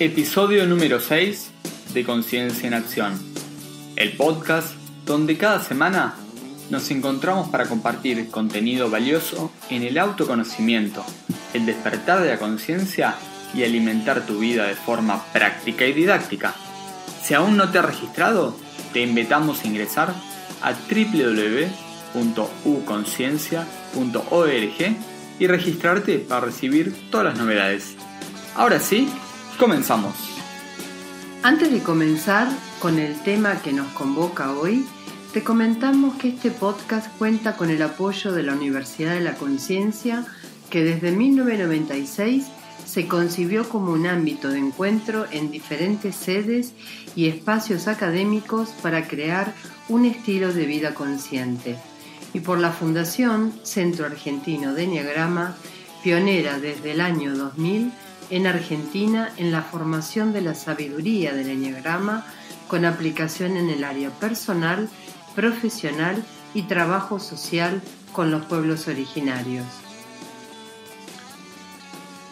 Episodio número 6 de Conciencia en Acción, el podcast donde cada semana nos encontramos para compartir contenido valioso en el autoconocimiento, el despertar de la conciencia y alimentar tu vida de forma práctica y didáctica. Si aún no te has registrado, te invitamos a ingresar a www.uconciencia.org y registrarte para recibir todas las novedades. Ahora sí, comenzamos. Antes de comenzar con el tema que nos convoca hoy, te comentamos que este podcast cuenta con el apoyo de la Universidad de la Conciencia, que desde 1996 se concibió como un ámbito de encuentro en diferentes sedes y espacios académicos para crear un estilo de vida consciente, y por la Fundación Centro Argentino de Enneagrama, pionera desde el año 2000 en Argentina en la formación de la sabiduría del enneagrama con aplicación en el área personal, profesional y trabajo social con los pueblos originarios.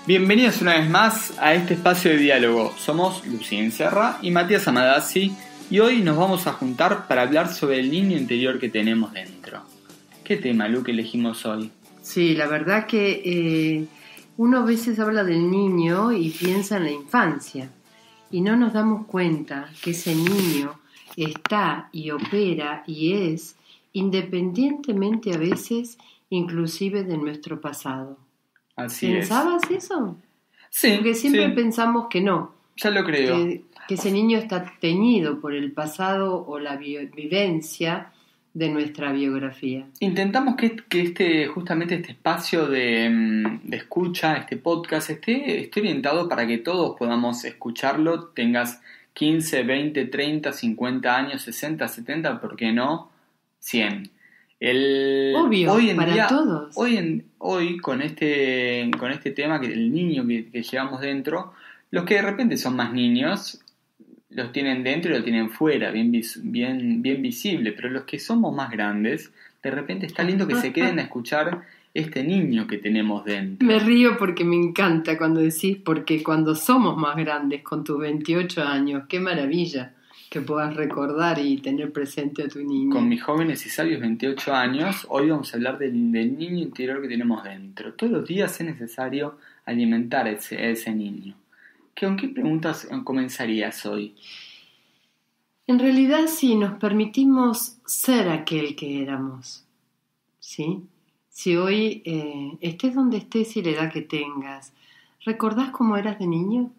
Bienvenidos una vez más a este espacio de diálogo. Somos Lucía Inserra y Matías Amadasi y hoy nos vamos a juntar para hablar sobre el niño interior que tenemos dentro. ¿Qué tema, Lu, que elegimos hoy? Sí, la verdad que uno a veces habla del niño y piensa en la infancia y no nos damos cuenta que ese niño está y opera y es independientemente a veces inclusive de nuestro pasado. Así ¿Pensabas eso? Sí. Porque siempre sí. pensamos que no. Ya lo creo. Que ese niño está teñido por el pasado o la vivencia de nuestra biografía. Intentamos que justamente este espacio de escucha, este podcast, esté orientado para que todos podamos escucharlo, tengas 15, 20, 30, 50 años, 60, 70, ¿por qué no? 100. Obvio, hoy en para día, todos. Hoy con este tema, que el niño que llevamos dentro, los que de repente son más niños los tienen dentro y lo tienen fuera, bien visible, pero los que somos más grandes, de repente está lindo que se queden a escuchar este niño que tenemos dentro. Me río porque me encanta cuando decís, porque cuando somos más grandes, con tus 28 años, qué maravilla que puedas recordar y tener presente a tu niño. Con mis jóvenes y sabios 28 años, hoy vamos a hablar del niño interior que tenemos dentro. Todos los días es necesario alimentar a ese niño. ¿Con qué preguntas comenzarías hoy? En realidad, si nos permitimos ser aquel que éramos, ¿sí? Si hoy estés donde estés y la edad que tengas, ¿recordás cómo eras de niño?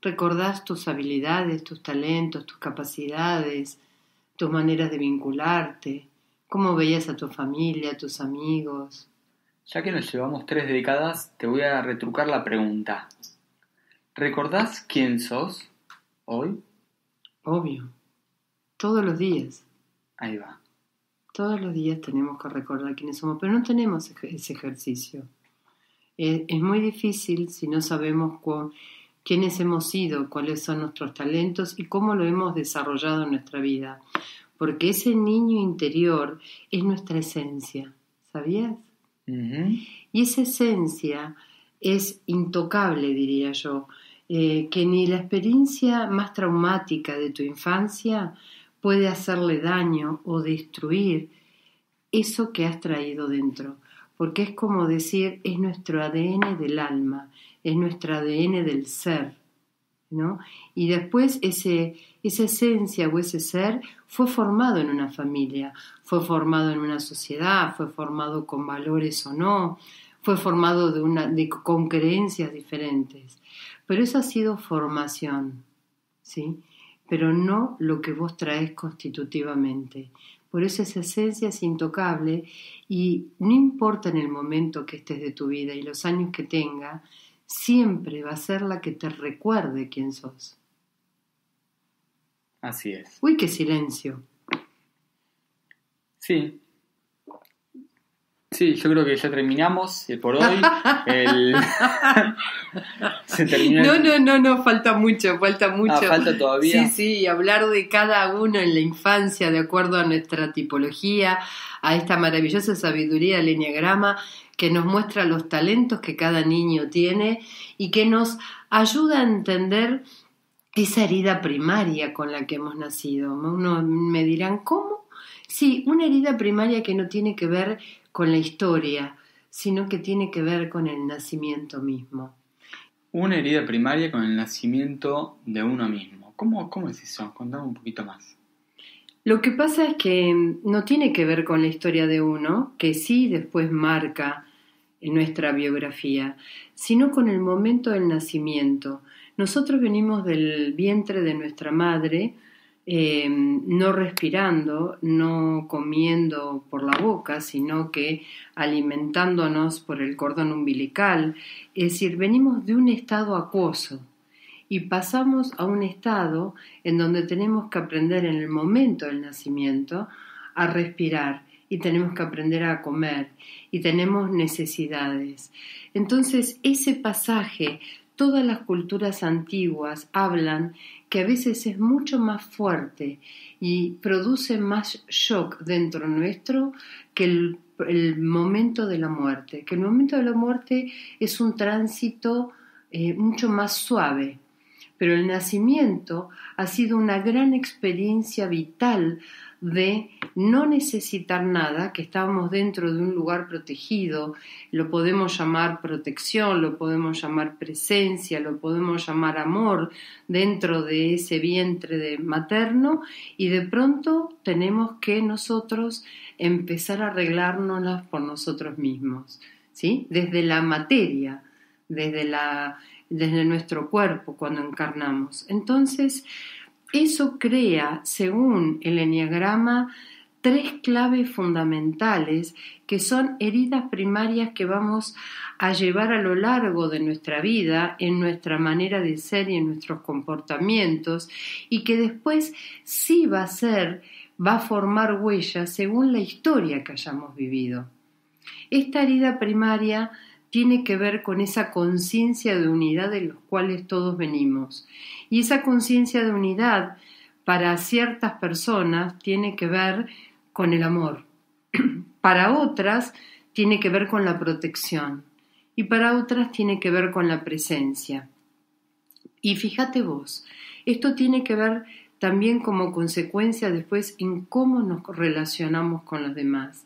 ¿Recordás tus habilidades, tus talentos, tus capacidades, tus maneras de vincularte? ¿Cómo veías a tu familia, a tus amigos? Ya que nos llevamos 3 décadas, te voy a retrucar la pregunta. ¿Recordás quién sos hoy? Obvio. Todos los días. Ahí va. Todos los días tenemos que recordar quiénes somos, pero no tenemos ese ejercicio. Es muy difícil si no sabemos quiénes hemos sido, cuáles son nuestros talentos y cómo lo hemos desarrollado en nuestra vida. Porque ese niño interior es nuestra esencia, ¿sabías? Uh-huh. Y esa esencia es intocable, diría yo, que ni la experiencia más traumática de tu infancia puede hacerle daño o destruir eso que has traído dentro, porque es como decir, es nuestro ADN del alma, es nuestro ADN del ser, ¿no? Y después esa esencia o ese ser fue formado en una familia, fue formado en una sociedad, fue formado con valores o no, fue formado con creencias diferentes. Pero eso ha sido formación, ¿sí? Pero no lo que vos traes constitutivamente. Por eso esa esencia es intocable y no importa en el momento que estés de tu vida y los años que tenga, siempre va a ser la que te recuerde quién sos. Así es. Uy, qué silencio. Sí. Sí, yo creo que ya terminamos por hoy. Sí, se terminó. No, falta mucho. Falta todavía. Sí, hablar de cada uno en la infancia de acuerdo a nuestra tipología, a esta maravillosa sabiduría del eneagrama que nos muestra los talentos que cada niño tiene y que nos ayuda a entender esa herida primaria con la que hemos nacido. Uno me dirán, ¿cómo? Sí, una herida primaria que no tiene que ver con la historia, sino que tiene que ver con el nacimiento mismo. Una herida primaria con el nacimiento de uno mismo. ¿Cómo es eso? Contame un poquito más. Lo que pasa es que no tiene que ver con la historia de uno, que sí después marca en nuestra biografía, sino con el momento del nacimiento. Nosotros venimos del vientre de nuestra madre, no respirando, no comiendo por la boca, sino que alimentándonos por el cordón umbilical. Es decir, venimos de un estado acuoso y pasamos a un estado en donde tenemos que aprender en el momento del nacimiento a respirar y tenemos que aprender a comer y tenemos necesidades. Entonces, ese pasaje, todas las culturas antiguas hablan que a veces es mucho más fuerte y produce más shock dentro nuestro que el momento de la muerte, que el momento de la muerte es un tránsito mucho más suave, pero el nacimiento ha sido una gran experiencia vital de no necesitar nada, que estábamos dentro de un lugar protegido, lo podemos llamar protección, lo podemos llamar presencia, lo podemos llamar amor dentro de ese vientre materno, y de pronto tenemos que nosotros empezar a arreglárnoslas por nosotros mismos, ¿sí? Desde la materia, desde nuestro cuerpo cuando encarnamos. Entonces, eso crea, según el eneagrama, 3 claves fundamentales que son heridas primarias que vamos a llevar a lo largo de nuestra vida, en nuestra manera de ser y en nuestros comportamientos, y que después sí va a formar huellas según la historia que hayamos vivido. Esta herida primaria tiene que ver con esa conciencia de unidad de los cuales todos venimos. Y esa conciencia de unidad para ciertas personas tiene que ver con el amor. Para otras tiene que ver con la protección. Y para otras tiene que ver con la presencia. Y fíjate vos, esto tiene que ver también como consecuencia después en cómo nos relacionamos con los demás.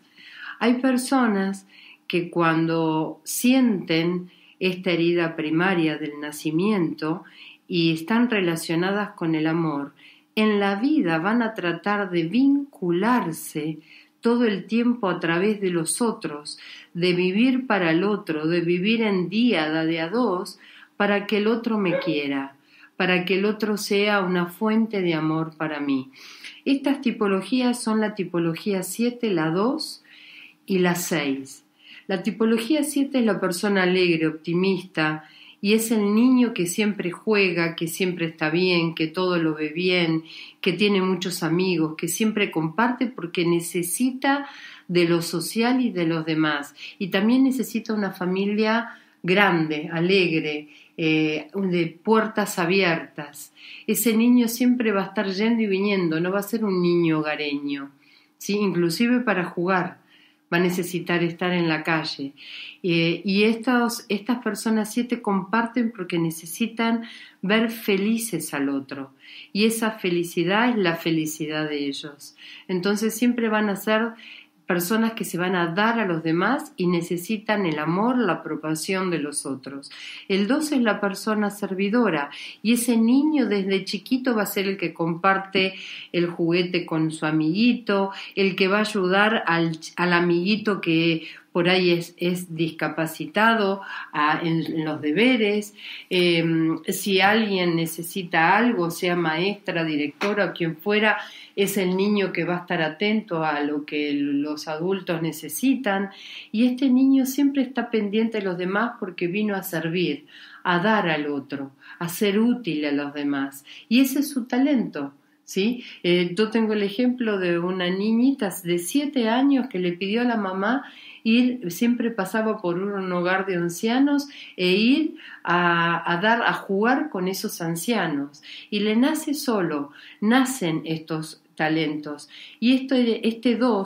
Hay personas que cuando sienten esta herida primaria del nacimiento y están relacionadas con el amor, en la vida van a tratar de vincularse todo el tiempo a través de los otros, de vivir para el otro, de vivir en díada de a dos, para que el otro me quiera, para que el otro sea una fuente de amor para mí. Estas tipologías son la tipología 7, la 2 y la 6. La tipología 7 es la persona alegre, optimista, y es el niño que siempre juega, que siempre está bien, que todo lo ve bien, que tiene muchos amigos, que siempre comparte porque necesita de lo social y de los demás. Y también necesita una familia grande, alegre, de puertas abiertas. Ese niño siempre va a estar yendo y viniendo, no va a ser un niño hogareño, ¿sí? Inclusive para jugar va a necesitar estar en la calle. Y estas personas 7 comparten porque necesitan ver felices al otro. Y esa felicidad es la felicidad de ellos. Entonces siempre van a ser personas que se van a dar a los demás y necesitan el amor, la aprobación de los otros. El 2 es la persona servidora y ese niño desde chiquito va a ser el que comparte el juguete con su amiguito, el que va a ayudar al amiguito que por ahí es discapacitado en los deberes. Si alguien necesita algo, sea maestra, directora o quien fuera, es el niño que va a estar atento a lo que los adultos necesitan. Y este niño siempre está pendiente de los demás porque vino a servir, a dar al otro, a ser útil a los demás. Y ese es su talento. ¿Sí? Yo tengo el ejemplo de una niñita de 7 años que le pidió a la mamá siempre pasaba por un hogar de ancianos e ir a jugar con esos ancianos. Y le nace solo, nacen estos talentos. Y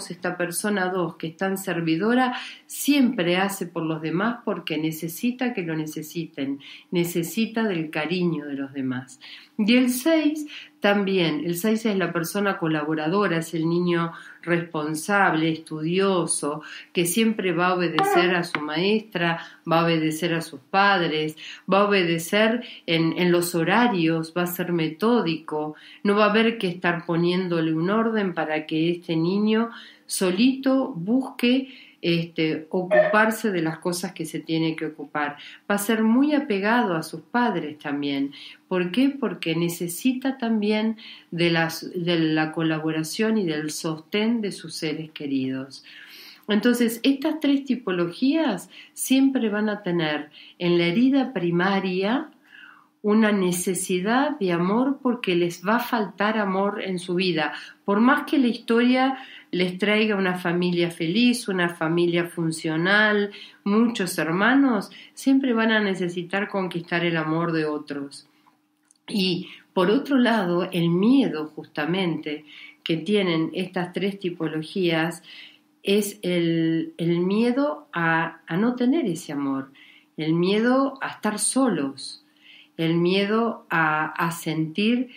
esta persona 2 que es tan servidora, siempre hace por los demás porque necesita que lo necesiten, necesita del cariño de los demás. Y el 6 también, el 6 es la persona colaboradora, es el niño responsable, estudioso, que siempre va a obedecer a su maestra, va a obedecer a sus padres, va a obedecer en los horarios, va a ser metódico, no va a haber que estar poniéndole un orden para que este niño solito busque ocuparse de las cosas que se tiene que ocupar. Va a ser muy apegado a sus padres también. ¿Por qué? Porque necesita también de la colaboración y del sostén de sus seres queridos. Entonces, estas 3 tipologías siempre van a tener en la herida primaria una necesidad de amor porque les va a faltar amor en su vida. Por más que la historia les traiga una familia feliz, una familia funcional, muchos hermanos, siempre van a necesitar conquistar el amor de otros. Y por otro lado, el miedo justamente que tienen estas 3 tipologías es el miedo a no tener ese amor, el miedo a estar solos, el miedo a sentir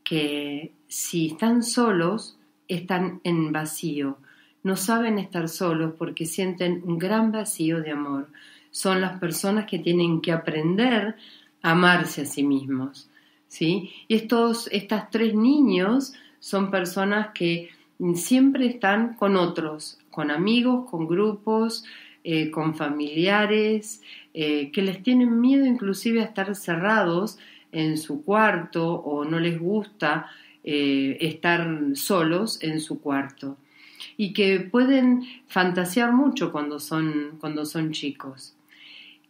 que si están solos, están en vacío. No saben estar solos porque sienten un gran vacío de amor. Son las personas que tienen que aprender a amarse a sí mismos, ¿sí? Y estos 3 niños son personas que siempre están con otros, con amigos, con grupos, con familiares, que les tienen miedo inclusive a estar cerrados en su cuarto o no les gusta estar solos en su cuarto y que pueden fantasear mucho cuando son chicos.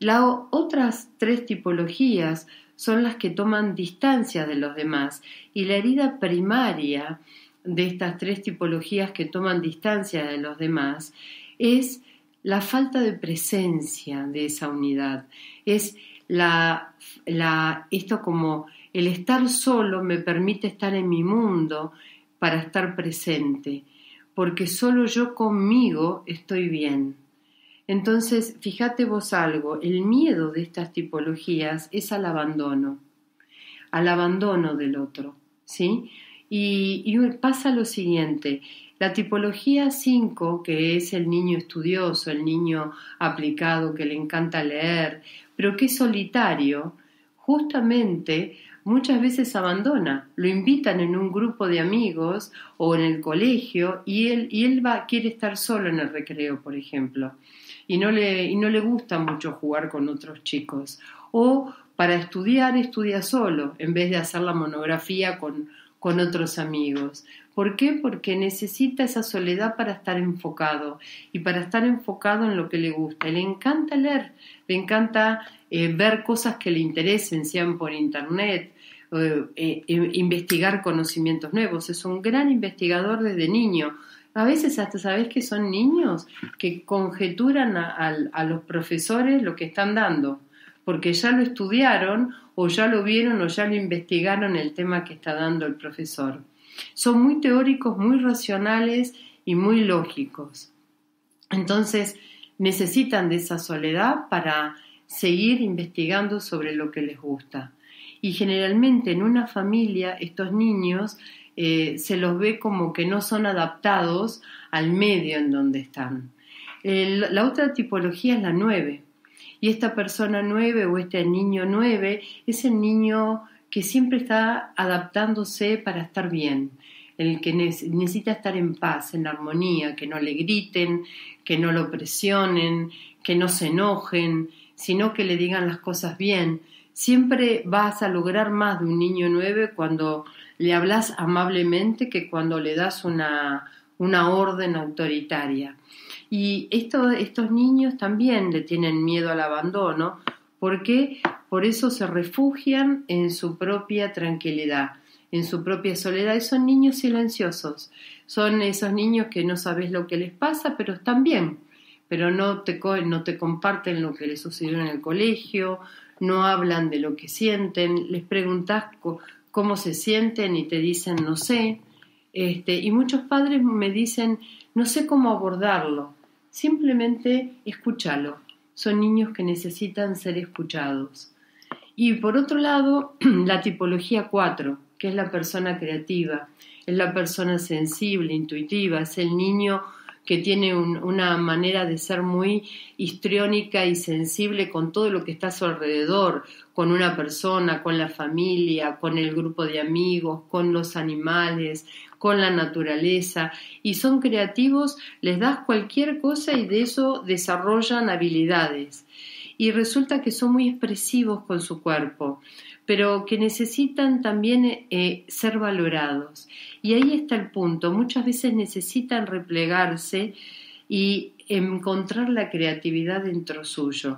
Las otras 3 tipologías son las que toman distancia de los demás y la herida primaria de estas 3 tipologías que toman distancia de los demás es la falta de presencia de esa unidad. Es esto como el estar solo me permite estar en mi mundo para estar presente, porque solo yo conmigo estoy bien. Entonces, fíjate vos algo, el miedo de estas tipologías es al abandono del otro, ¿sí? Y pasa lo siguiente, la tipología 5, que es el niño estudioso, el niño aplicado que le encanta leer, pero que es solitario, justamente muchas veces abandona, lo invitan en un grupo de amigos o en el colegio y él quiere estar solo en el recreo, por ejemplo, y no le gusta mucho jugar con otros chicos, o para estudiar estudia solo en vez de hacer la monografía con otros amigos. ¿Por qué? Porque necesita esa soledad para estar enfocado y para estar enfocado en lo que le gusta. Le encanta leer, le encanta ver cosas que le interesen, sean por internet, investigar conocimientos nuevos. Es un gran investigador desde niño. A veces hasta sabés que son niños que conjeturan a los profesores lo que están dando, porque ya lo estudiaron o ya lo vieron o ya lo investigaron el tema que está dando el profesor. Son muy teóricos, muy racionales y muy lógicos. Entonces necesitan de esa soledad para seguir investigando sobre lo que les gusta. Y generalmente en una familia estos niños se los ve como que no son adaptados al medio en donde están. La otra tipología es la 9. Y esta persona 9 o este niño 9 es el niño que siempre está adaptándose para estar bien, el que necesita estar en paz, en armonía, que no le griten, que no lo presionen, que no se enojen, sino que le digan las cosas bien. Siempre vas a lograr más de un niño 9 cuando le hablas amablemente que cuando le das una orden autoritaria. Y estos niños también le tienen miedo al abandono, porque por eso se refugian en su propia tranquilidad, en su propia soledad, y son niños silenciosos, son esos niños que no sabes lo que les pasa, pero están bien, pero no te comparten lo que les sucedió en el colegio, no hablan de lo que sienten, les preguntás cómo se sienten y te dicen no sé, y muchos padres me dicen no sé cómo abordarlo, simplemente escúchalo, son niños que necesitan ser escuchados. Y por otro lado, la tipología 4, que es la persona creativa, es la persona sensible, intuitiva, es el niño que tiene una manera de ser muy histriónica y sensible con todo lo que está a su alrededor, con una persona, con la familia, con el grupo de amigos, con los animales, con la naturaleza, y son creativos, les das cualquier cosa y de eso desarrollan habilidades. Y resulta que son muy expresivos con su cuerpo, pero que necesitan también ser valorados. Y ahí está el punto, muchas veces necesitan replegarse y encontrar la creatividad dentro suyo.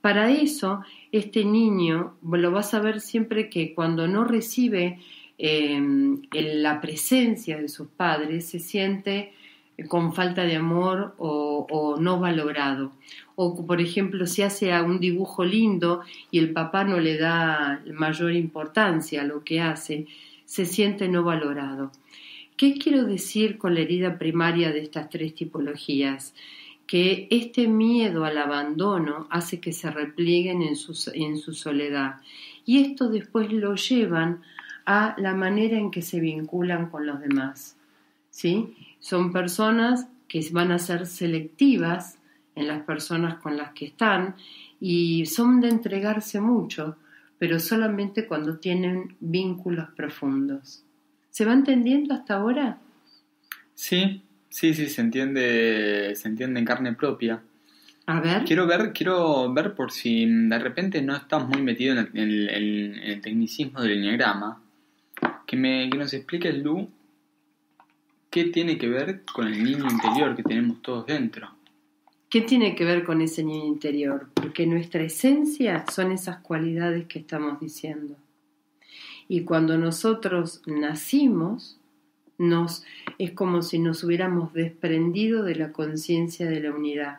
Para eso, este niño lo vas a ver siempre que cuando no recibe la presencia de sus padres, se siente con falta de amor o no valorado. O, por ejemplo, si hace un dibujo lindo y el papá no le da mayor importancia a lo que hace, se siente no valorado. ¿Qué quiero decir con la herida primaria de estas 3 tipologías? Que este miedo al abandono hace que se replieguen en su soledad. Y esto después lo llevan a la manera en que se vinculan con los demás, ¿sí? Son personas que van a ser selectivas en las personas con las que están y son de entregarse mucho, pero solamente cuando tienen vínculos profundos. ¿Se va entendiendo hasta ahora? Sí, se entiende en carne propia. A ver. Quiero ver por si de repente no estás muy metido en el tecnicismo del enneagrama, que nos expliques, Lu, qué tiene que ver con el niño interior que tenemos todos dentro. ¿Qué tiene que ver con ese niño interior? Porque nuestra esencia son esas cualidades que estamos diciendo. Y cuando nosotros nacimos, es como si nos hubiéramos desprendido de la conciencia de la unidad.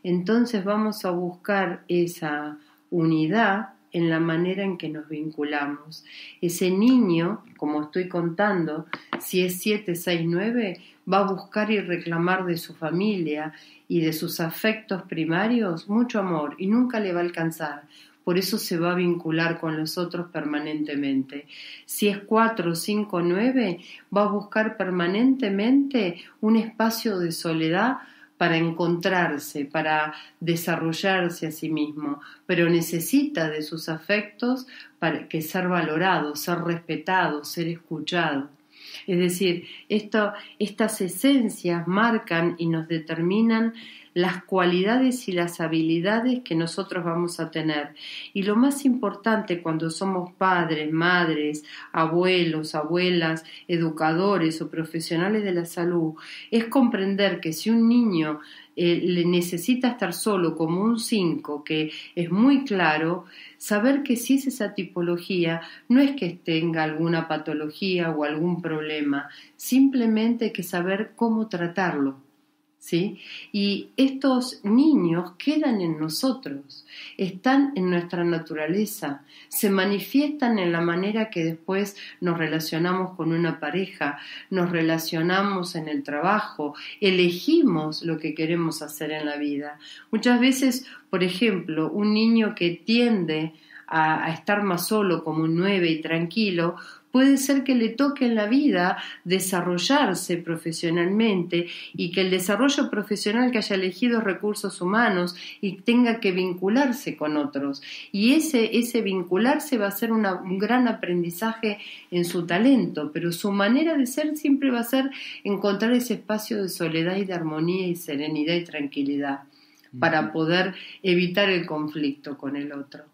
Entonces vamos a buscar esa unidad en la manera en que nos vinculamos. Ese niño, como estoy contando, si es 7, 6, 9, va a buscar y reclamar de su familia y de sus afectos primarios mucho amor y nunca le va a alcanzar. Por eso se va a vincular con los otros permanentemente. Si es 4, 5, 9, va a buscar permanentemente un espacio de soledad para encontrarse, para desarrollarse a sí mismo, pero necesita de sus afectos para ser valorado, ser respetado, ser escuchado. Es decir, estas esencias marcan y nos determinan las cualidades y las habilidades que nosotros vamos a tener. Y lo más importante cuando somos padres, madres, abuelos, abuelas, educadores o profesionales de la salud, es comprender que si un niño le necesita estar solo como un 5, que es muy claro, saber que si es esa tipología, no es que tenga alguna patología o algún problema, simplemente hay que saber cómo tratarlo. ¿Sí? Y estos niños quedan en nosotros, están en nuestra naturaleza, se manifiestan en la manera que después nos relacionamos con una pareja, nos relacionamos en el trabajo, elegimos lo que queremos hacer en la vida. Muchas veces, por ejemplo, un niño que tiende a estar más solo como un 9 y tranquilo, puede ser que le toque en la vida desarrollarse profesionalmente y que el desarrollo profesional que haya elegido recursos humanos y tenga que vincularse con otros. Y ese vincularse va a ser un gran aprendizaje en su talento, pero su manera de ser siempre va a ser encontrar ese espacio de soledad y de armonía y serenidad y tranquilidad para poder evitar el conflicto con el otro.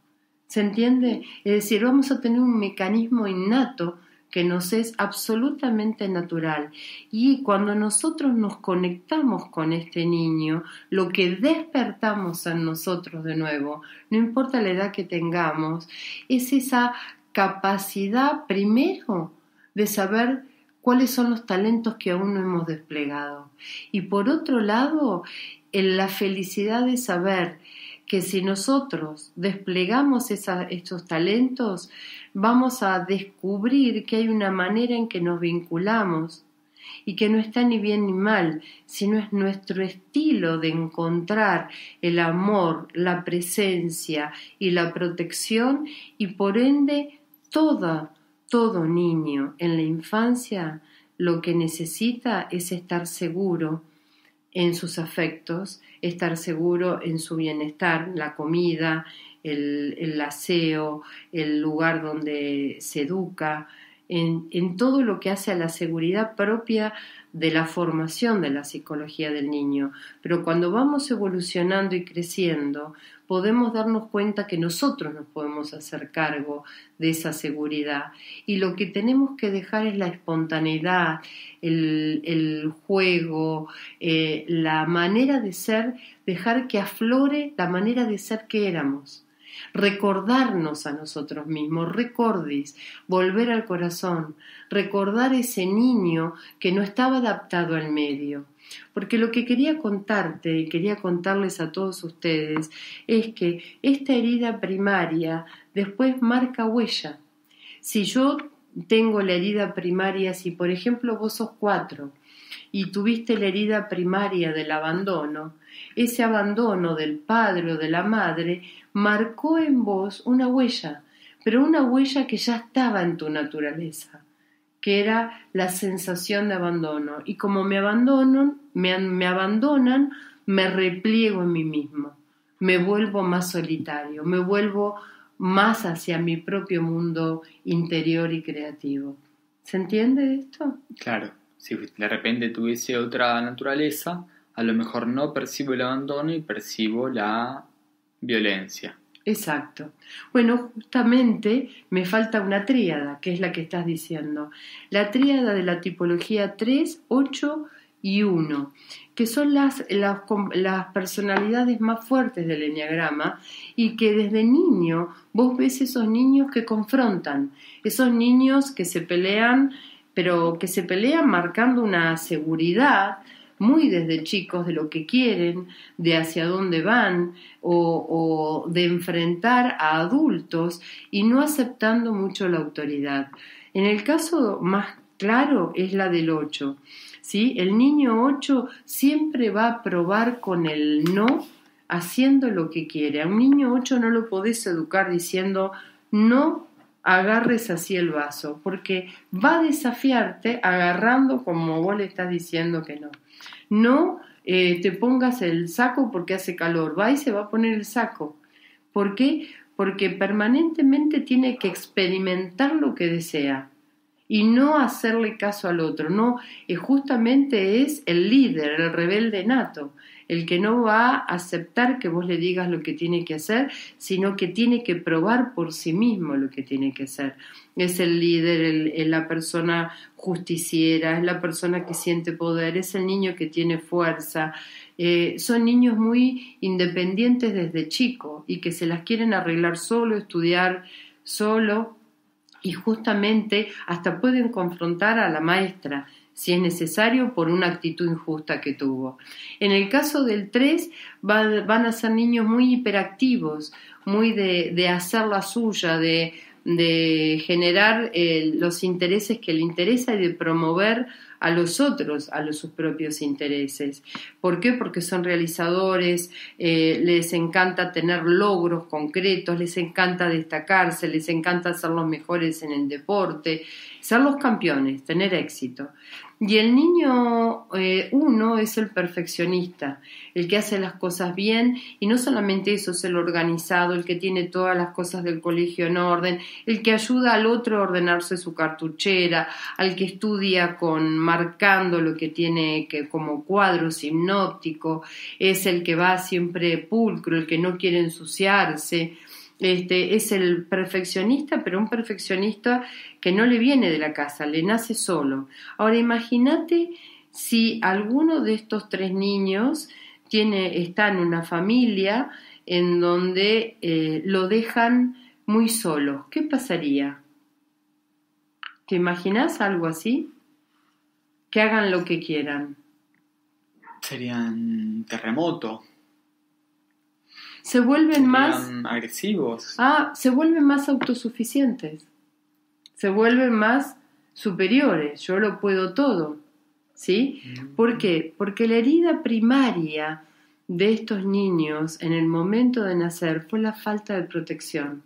¿Se entiende? Es decir, vamos a tener un mecanismo innato que nos es absolutamente natural. Y cuando nosotros nos conectamos con este niño, lo que despertamos en nosotros de nuevo, no importa la edad que tengamos, es esa capacidad primero de saber cuáles son los talentos que aún no hemos desplegado. Y por otro lado, la felicidad de saber que si nosotros desplegamos estos talentos, vamos a descubrir que hay una manera en que nos vinculamos y que no está ni bien ni mal, sino es nuestro estilo de encontrar el amor, la presencia y la protección, y por ende todo niño en la infancia lo que necesita es estar seguro en sus afectos, estar seguro en su bienestar, la comida, el aseo, el lugar donde se educa, en todo lo que hace a la seguridad propia de la formación de la psicología del niño. Pero cuando vamos evolucionando y creciendo, podemos darnos cuenta que nosotros nos podemos hacer cargo de esa seguridad, y lo que tenemos que dejar es la espontaneidad, el juego, la manera de ser, dejar que aflore la manera de ser que éramos. Recordarnos a nosotros mismos, recordis, volver al corazón, recordar ese niño que no estaba adaptado al medio. Porque lo que quería contarte y quería contarles a todos ustedes es que esta herida primaria después marca huella. Si yo tengo la herida primaria, si por ejemplo vos sos 4 y tuviste la herida primaria del abandono, ese abandono del padre o de la madre marcó en vos una huella, pero una huella que ya estaba en tu naturaleza, que era la sensación de abandono. Y como me abandonan, me repliego en mí mismo, me vuelvo más solitario, me vuelvo más hacia mi propio mundo interior y creativo. ¿Se entiende esto? Claro, si de repente tuviese otra naturaleza, a lo mejor no percibo el abandono y percibo la violencia. Exacto. Bueno, justamente me falta una tríada, que es la que estás diciendo. La tríada de la tipología 3, 8 y 1, que son las personalidades más fuertes del eneagrama, y que desde niño vos ves esos niños que confrontan, esos niños que se pelean, pero que se pelean marcando una seguridad muy desde chicos de lo que quieren, de hacia dónde van, o de enfrentar a adultos y no aceptando mucho la autoridad. En el caso más claro es la del 8, ¿sí? El niño 8 siempre va a probar con el no, haciendo lo que quiere. A un niño 8 no lo podés educar diciendo no agarres así el vaso, porque va a desafiarte agarrando como vos le estás diciendo que no. No te pongas el saco porque hace calor, va y se va a poner el saco. ¿Por qué? Porque permanentemente tiene que experimentar lo que desea y no hacerle caso al otro. No, justamente es el líder, el rebelde nato, el que no va a aceptar que vos le digas lo que tiene que hacer, sino que tiene que probar por sí mismo lo que tiene que hacer. Es el líder, la persona justiciera, es la persona que siente poder, es el niño que tiene fuerza. Son niños muy independientes desde chico y que se las quieren arreglar solo, estudiar solo, y justamente hasta pueden confrontar a la maestra si es necesario por una actitud injusta que tuvo. En el caso del 3 van a ser niños muy hiperactivos, muy de hacer la suya, de generar los intereses que le interesa y de promover a los otros a sus propios intereses. ¿Por qué? Porque son realizadores, les encanta tener logros concretos, les encanta destacarse, les encanta ser los mejores en el deporte, ser los campeones, tener éxito. Y el niño 1 es el perfeccionista, el que hace las cosas bien, y no solamente eso, es el organizado, el que tiene todas las cosas del colegio en orden, el que ayuda al otro a ordenarse su cartuchera, al que estudia marcando lo que tiene como cuadro sinóptico, es el que va siempre pulcro, el que no quiere ensuciarse. Es el perfeccionista, pero un perfeccionista que no le viene de la casa, le nace solo. Ahora imagínate si alguno de estos 3 niños está en una familia en donde lo dejan muy solo. ¿Qué pasaría? ¿Te imaginas algo así? Que hagan lo que quieran. Serían terremotos. Se vuelven más agresivos. Se vuelven más autosuficientes. Se vuelven más superiores. Yo lo puedo todo. ¿Sí? ¿Por qué? Porque la herida primaria de estos niños en el momento de nacer fue la falta de protección.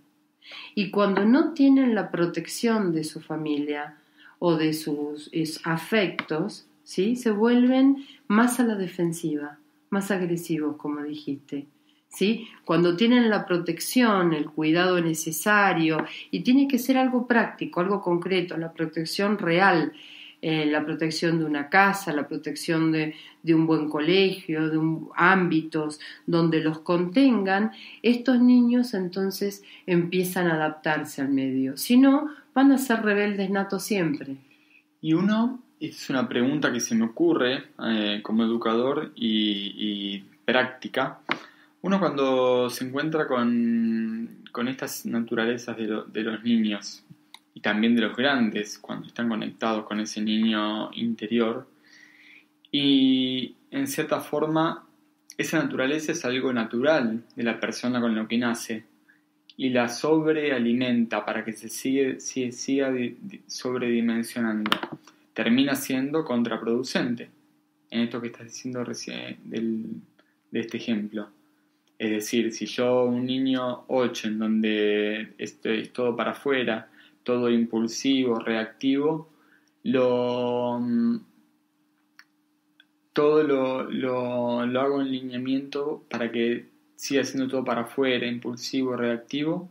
Y cuando no tienen la protección de su familia o de sus afectos, ¿sí? Se vuelven más a la defensiva, más agresivos, como dijiste. ¿Sí? Cuando tienen la protección, el cuidado necesario, y tiene que ser algo práctico, algo concreto, la protección real, la protección de una casa, la protección de un buen colegio, de ámbitos donde los contengan, estos niños entonces empiezan a adaptarse al medio. Si no, van a ser rebeldes natos siempre. Y es una pregunta que se me ocurre como educador y práctica. Uno cuando se encuentra con estas naturalezas de los niños y también de los grandes, cuando están conectados con ese niño interior, y en cierta forma esa naturaleza es algo natural de la persona con lo que nace y la sobrealimenta para que se siga sobredimensionando, termina siendo contraproducente en esto que estás diciendo recién de este ejemplo. Es decir, si yo, un niño 8, en donde es todo para afuera, todo impulsivo, reactivo, todo lo hago en lineamiento para que siga siendo todo para afuera, impulsivo, reactivo.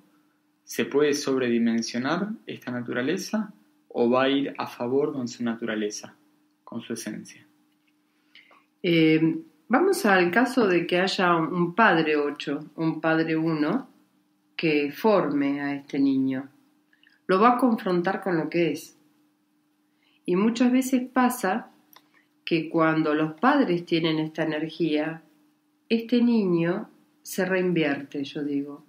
¿Se puede sobredimensionar esta naturaleza o va a ir a favor con su naturaleza, con su esencia? Vamos al caso de que haya un padre 8, un padre 1, que forme a este niño. Lo va a confrontar con lo que es. Y muchas veces pasa que cuando los padres tienen esta energía, este niño se reinvierte, yo digo,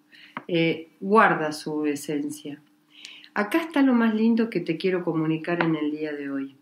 guarda su esencia. Acá está lo más lindo que te quiero comunicar en el día de hoy.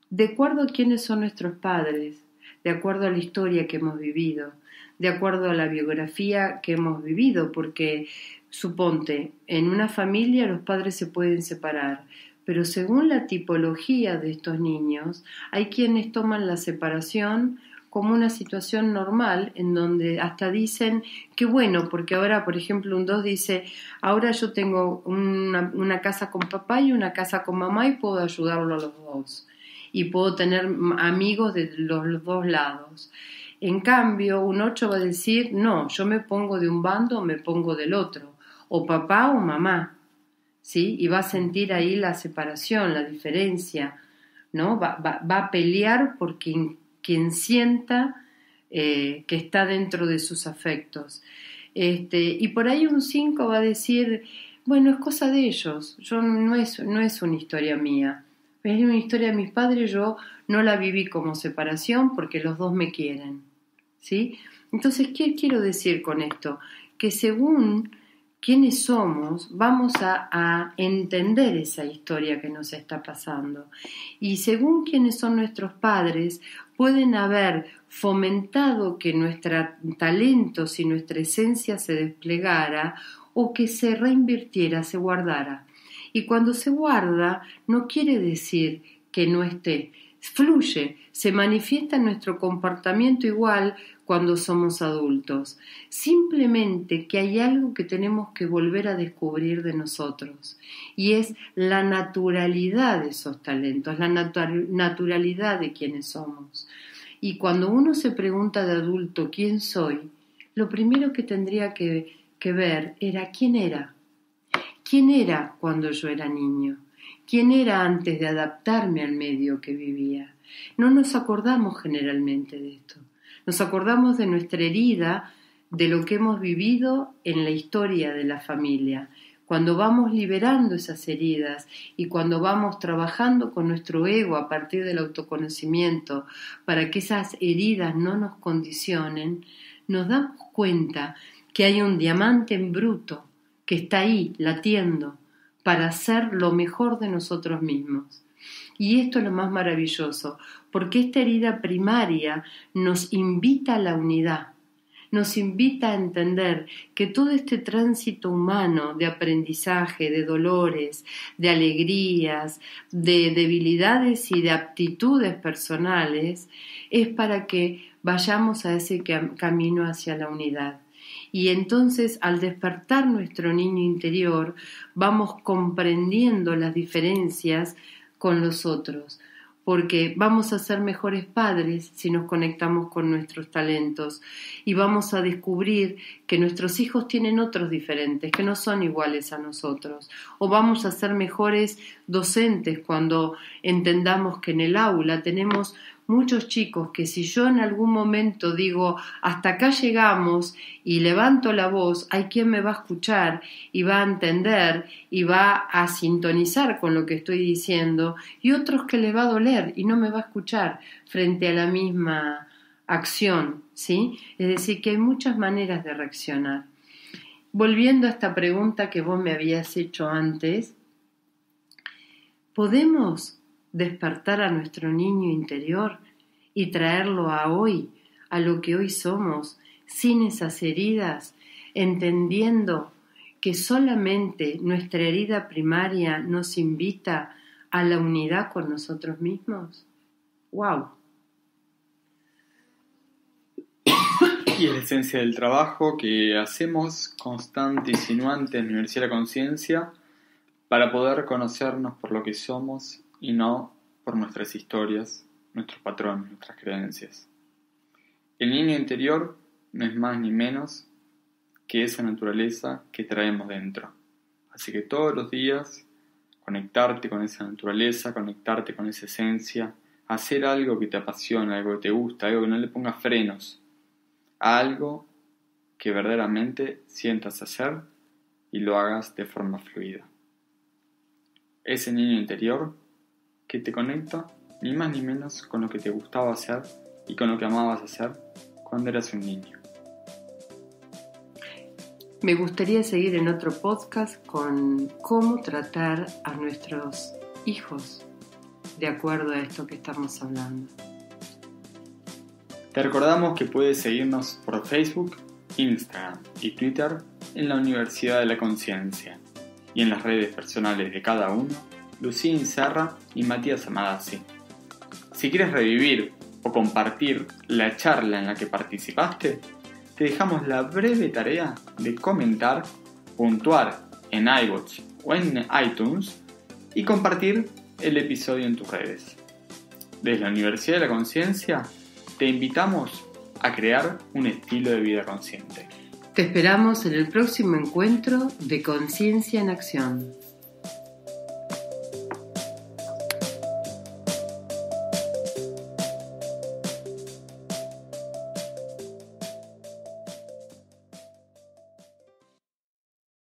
De acuerdo a quiénes son nuestros padres, de acuerdo a la historia que hemos vivido, de acuerdo a la biografía que hemos vivido, porque suponte, en una familia los padres se pueden separar, pero según la tipología de estos niños, hay quienes toman la separación como una situación normal, en donde hasta dicen que bueno, porque ahora, por ejemplo, un 2 dice, ahora yo tengo una casa con papá y una casa con mamá y puedo ayudarlo a los dos. Y puedo tener amigos de los dos lados. En cambio, un 8 va a decir, no, yo me pongo de un bando o me pongo del otro, o papá o mamá, ¿sí? Y va a sentir ahí la separación, la diferencia, ¿no? Va a pelear por quien sienta que está dentro de sus afectos. Y por ahí un 5 va a decir, bueno, es cosa de ellos, no es una historia mía. Es una historia de mis padres, yo no la viví como separación porque los dos me quieren, ¿sí? Entonces, ¿qué quiero decir con esto? Que según quiénes somos, vamos a entender esa historia que nos está pasando. Y según quiénes son nuestros padres, pueden haber fomentado que nuestros talentos y nuestra esencia se desplegara o que se reinvirtiera, se guardara. Y cuando se guarda, no quiere decir que no esté, fluye, se manifiesta en nuestro comportamiento igual cuando somos adultos. Simplemente que hay algo que tenemos que volver a descubrir de nosotros, y es la naturalidad de esos talentos, la naturalidad de quienes somos. Y cuando uno se pregunta de adulto ¿quién soy?, lo primero que tendría que ver era ¿quién era? ¿Quién era cuando yo era niño? ¿Quién era antes de adaptarme al medio que vivía? No nos acordamos generalmente de esto. Nos acordamos de nuestra herida, de lo que hemos vivido en la historia de la familia. Cuando vamos liberando esas heridas y cuando vamos trabajando con nuestro ego a partir del autoconocimiento para que esas heridas no nos condicionen, nos damos cuenta que hay un diamante en bruto que está ahí latiendo para hacer lo mejor de nosotros mismos. Y esto es lo más maravilloso, porque esta herida primaria nos invita a la unidad, nos invita a entender que todo este tránsito humano de aprendizaje, de dolores, de alegrías, de debilidades y de aptitudes personales es para que vayamos a ese camino hacia la unidad. Y entonces, al despertar nuestro niño interior, vamos comprendiendo las diferencias con los otros, porque vamos a ser mejores padres si nos conectamos con nuestros talentos y vamos a descubrir que nuestros hijos tienen otros diferentes, que no son iguales a nosotros, o vamos a ser mejores docentes cuando entendamos que en el aula tenemos muchos chicos que si yo en algún momento digo hasta acá llegamos y levanto la voz, hay quien me va a escuchar y va a entender y va a sintonizar con lo que estoy diciendo y otros que le va a doler y no me va a escuchar frente a la misma acción, ¿sí? Es decir, que hay muchas maneras de reaccionar. Volviendo a esta pregunta que vos me habías hecho antes, ¿podemos despertar a nuestro niño interior y traerlo a hoy, a lo que hoy somos, sin esas heridas, entendiendo que solamente nuestra herida primaria nos invita a la unidad con nosotros mismos? ¡Wow! Y es la esencia del trabajo que hacemos constante y sinuante en la Universidad de la Conciencia para poder conocernos por lo que somos y no por nuestras historias, nuestros patrones, nuestras creencias. El niño interior no es más ni menos que esa naturaleza que traemos dentro. Así que todos los días conectarte con esa naturaleza, conectarte con esa esencia, hacer algo que te apasiona, algo que te gusta, algo que no le pongas frenos, algo que verdaderamente sientas hacer y lo hagas de forma fluida. Ese niño interior que te conecta ni más ni menos con lo que te gustaba hacer y con lo que amabas hacer cuando eras un niño. Me gustaría seguir en otro podcast con cómo tratar a nuestros hijos de acuerdo a esto que estamos hablando. Te recordamos que puedes seguirnos por Facebook, Instagram y Twitter en la Universidad de la Conciencia y en las redes personales de cada uno, Lucía Inserra y Matías Amadasi. Si quieres revivir o compartir la charla en la que participaste, te dejamos la breve tarea de comentar, puntuar en iVoox o en iTunes y compartir el episodio en tus redes. Desde la Universidad de la Conciencia te invitamos a crear un estilo de vida consciente. Te esperamos en el próximo encuentro de Conciencia en Acción.